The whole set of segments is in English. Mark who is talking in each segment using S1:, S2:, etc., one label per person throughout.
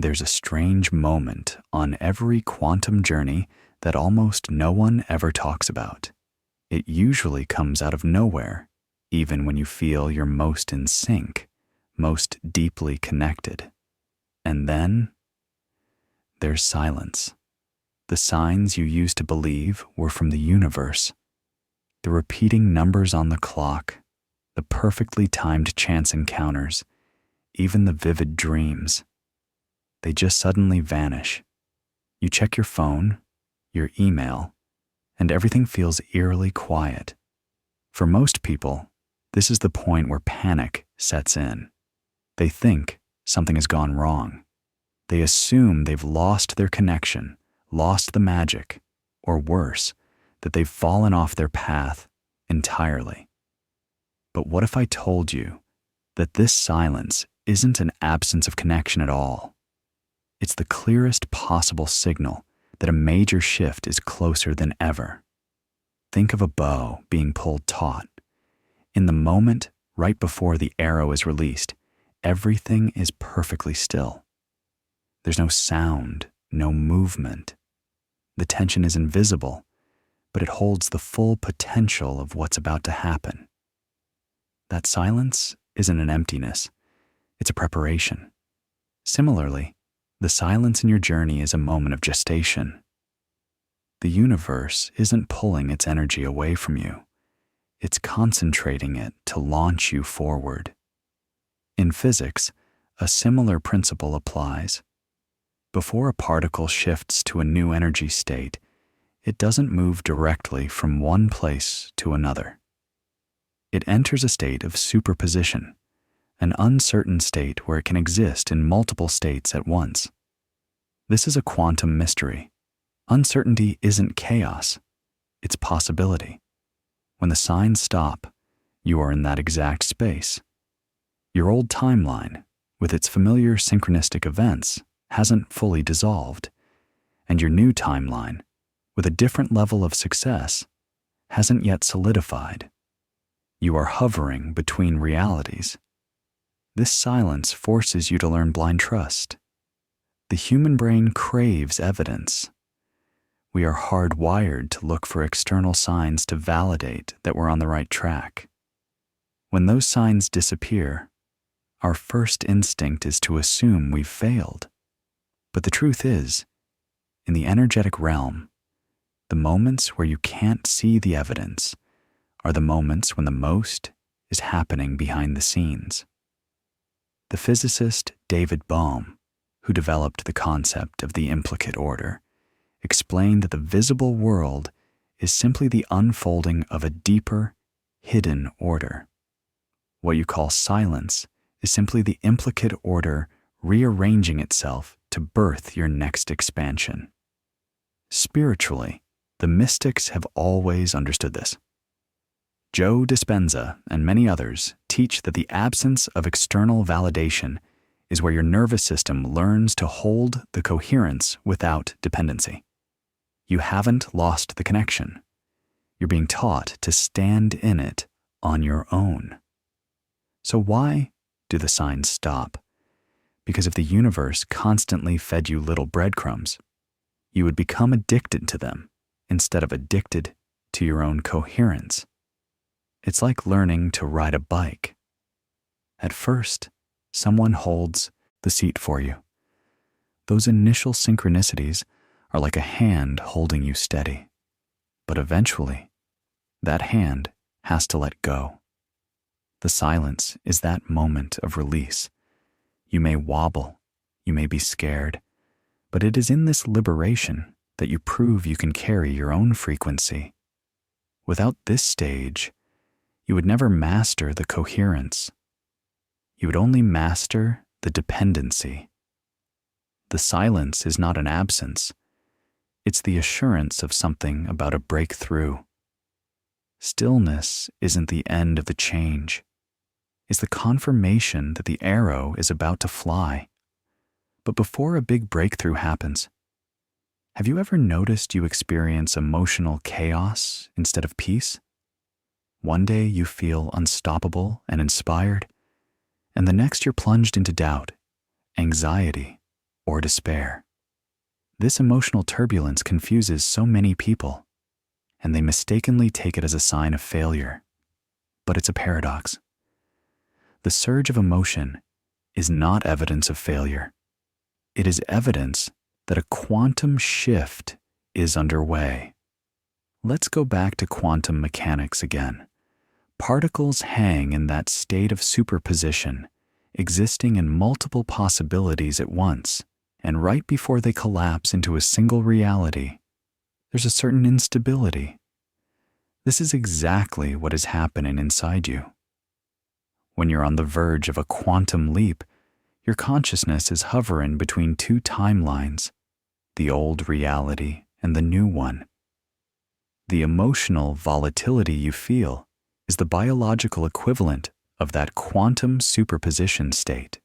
S1: There's a strange moment on every quantum journey that almost no one ever talks about. It usually comes out of nowhere, even when you feel you're most in sync, most deeply connected. And then there's silence. The signs you used to believe were from the universe. The repeating numbers on the clock, the perfectly timed chance encounters, even the vivid dreams. They just suddenly vanish. You check your phone, your email, and everything feels eerily quiet. For most people, this is the point where panic sets in. They think something has gone wrong. They assume they've lost their connection, lost the magic, or worse, that they've fallen off their path entirely. But what if I told you that this silence isn't an absence of connection at all? It's the clearest possible signal that a major shift is closer than ever. Think of a bow being pulled taut. In the moment right before the arrow is released, everything is perfectly still. There's no sound, no movement. The tension is invisible, but it holds the full potential of what's about to happen. That silence isn't an emptiness, it's a preparation. Similarly, the silence in your journey is a moment of gestation. The universe isn't pulling its energy away from you. It's concentrating it to launch you forward. In physics, a similar principle applies. Before a particle shifts to a new energy state, it doesn't move directly from one place to another. It enters a state of superposition, an uncertain state where it can exist in multiple states at once. This is a quantum mystery. Uncertainty isn't chaos, it's possibility. When the signs stop, you are in that exact space. Your old timeline, with its familiar synchronistic events, hasn't fully dissolved, and your new timeline, with a different level of success, hasn't yet solidified. You are hovering between realities. This silence forces you to learn blind trust. The human brain craves evidence. We are hardwired to look for external signs to validate that we're on the right track. When those signs disappear, our first instinct is to assume we've failed. But the truth is, in the energetic realm, the moments where you can't see the evidence are the moments when the most is happening behind the scenes. The physicist David Bohm, who developed the concept of the implicate order, explained that the visible world is simply the unfolding of a deeper, hidden order. What you call silence is simply the implicate order rearranging itself to birth your next expansion. Spiritually, the mystics have always understood this. Joe Dispenza and many others teach that the absence of external validation is where your nervous system learns to hold the coherence without dependency. You haven't lost the connection. You're being taught to stand in it on your own. So why do the signs stop? Because if the universe constantly fed you little breadcrumbs, you would become addicted to them instead of addicted to your own coherence. It's like learning to ride a bike. At first, someone holds the seat for you. Those initial synchronicities are like a hand holding you steady. But eventually, that hand has to let go. The silence is that moment of release. You may wobble, you may be scared, but it is in this liberation that you prove you can carry your own frequency. Without this stage, you would never master the coherence. You would only master the dependency. The silence is not an absence. It's the assurance of something about a breakthrough. Stillness isn't the end of the change. It's the confirmation that the arrow is about to fly. But before a big breakthrough happens, have you ever noticed you experience emotional chaos instead of peace? One day you feel unstoppable and inspired, and the next you're plunged into doubt, anxiety, or despair. This emotional turbulence confuses so many people, and they mistakenly take it as a sign of failure. But it's a paradox. The surge of emotion is not evidence of failure. It is evidence that a quantum shift is underway. Let's go back to quantum mechanics again. Particles hang in that state of superposition, existing in multiple possibilities at once, and right before they collapse into a single reality, there's a certain instability. This is exactly what is happening inside you. When you're on the verge of a quantum leap, your consciousness is hovering between two timelines, the old reality and the new one. The emotional volatility you feel is the biological equivalent of that quantum superposition state.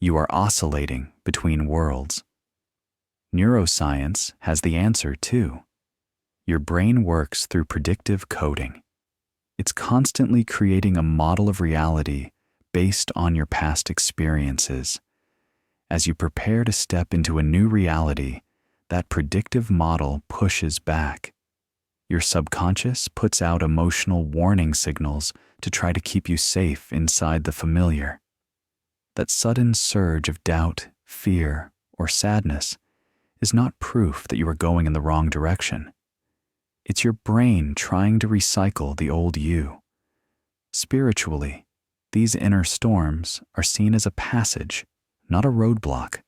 S1: You are oscillating between worlds. Neuroscience has the answer too. Your brain works through predictive coding. It's constantly creating a model of reality based on your past experiences. As you prepare to step into a new reality, that predictive model pushes back. Your subconscious puts out emotional warning signals to try to keep you safe inside the familiar. That sudden surge of doubt, fear, or sadness is not proof that you are going in the wrong direction. It's your brain trying to recycle the old you. Spiritually, these inner storms are seen as a passage, not a roadblock.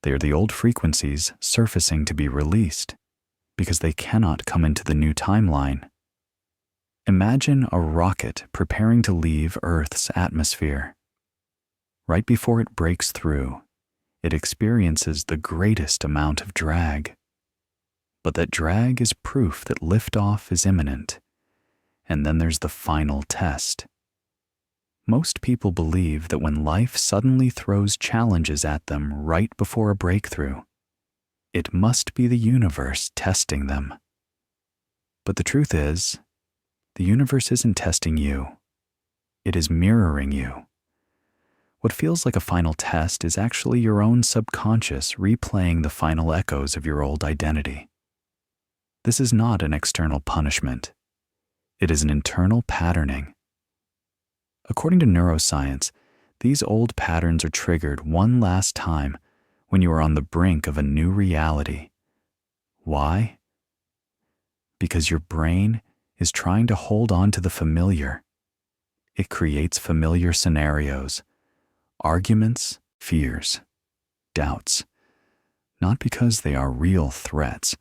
S1: They are the old frequencies surfacing to be released, because they cannot come into the new timeline. Imagine a rocket preparing to leave Earth's atmosphere. Right before it breaks through, it experiences the greatest amount of drag. But that drag is proof that liftoff is imminent. And then there's the final test. Most people believe that when life suddenly throws challenges at them right before a breakthrough, it must be the universe testing them. But the truth is, the universe isn't testing you. It is mirroring you. What feels like a final test is actually your own subconscious replaying the final echoes of your old identity. This is not an external punishment. It is an internal patterning. According to neuroscience, these old patterns are triggered one last time when you are on the brink of a new reality. Why? Because your brain is trying to hold on to the familiar. It creates familiar scenarios, arguments, fears, doubts, not because they are real threats,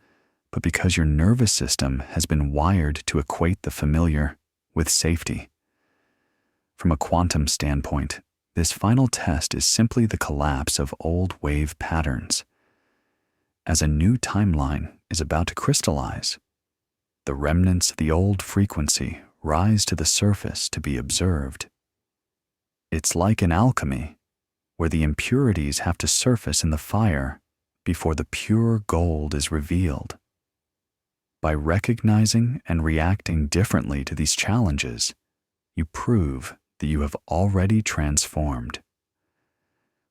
S1: but because your nervous system has been wired to equate the familiar with safety. From a quantum standpoint, this final test is simply the collapse of old wave patterns. As a new timeline is about to crystallize, the remnants of the old frequency rise to the surface to be observed. It's like in alchemy, where the impurities have to surface in the fire before the pure gold is revealed. By recognizing and reacting differently to these challenges, you prove that you have already transformed.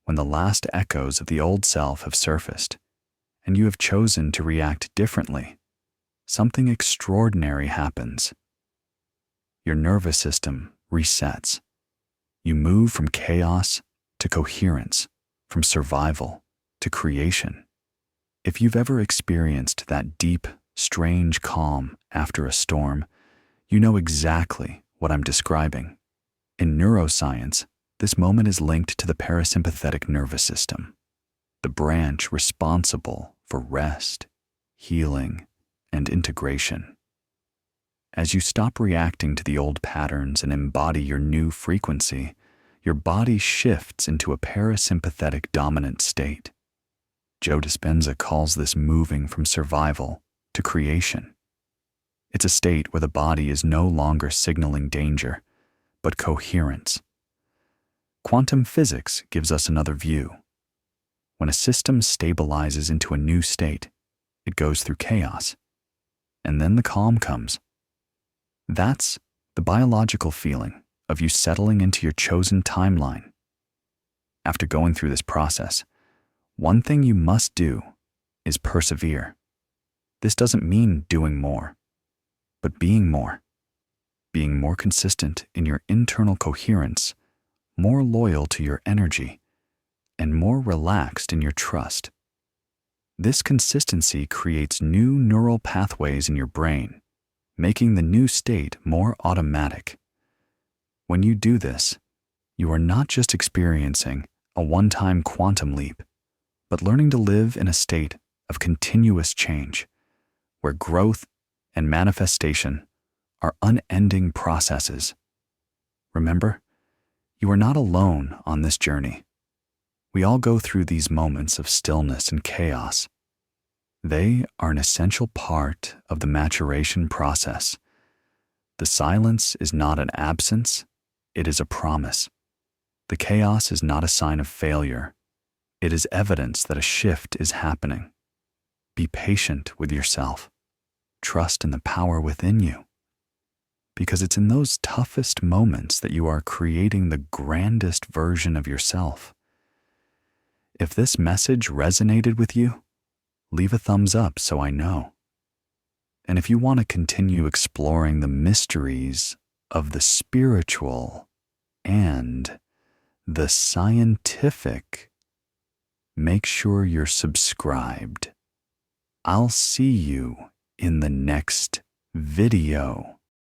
S1: When the last echoes of the old self have surfaced, and you have chosen to react differently, something extraordinary happens. Your nervous system resets. You move from chaos to coherence, from survival to creation. If you've ever experienced that deep, strange calm after a storm, you know exactly what I'm describing. In neuroscience, this moment is linked to the parasympathetic nervous system, the branch responsible for rest, healing, and integration. As you stop reacting to the old patterns and embody your new frequency, your body shifts into a parasympathetic dominant state. Joe Dispenza calls this moving from survival to creation. It's a state where the body is no longer signaling danger, but coherence. Quantum physics gives us another view. When a system stabilizes into a new state, it goes through chaos, and then the calm comes. That's the biological feeling of you settling into your chosen timeline. After going through this process, One thing you must do is persevere. This doesn't mean doing more, but being more. Being more consistent in your internal coherence, more loyal to your energy, and more relaxed in your trust. This consistency creates new neural pathways in your brain, making the new state more automatic. When you do this, you are not just experiencing a one-time quantum leap, but learning to live in a state of continuous change, where growth and manifestation are unending processes. Remember, you are not alone on this journey. We all go through these moments of stillness and chaos. They are an essential part of the maturation process. The silence is not an absence, it is a promise. The chaos is not a sign of failure. It is evidence that a shift is happening. Be patient with yourself. Trust in the power within you. Because it's in those toughest moments that you are creating the grandest version of yourself. If this message resonated with you, leave a thumbs up so I know. And if you want to continue exploring the mysteries of the spiritual and the scientific, make sure you're subscribed. I'll see you in the next video.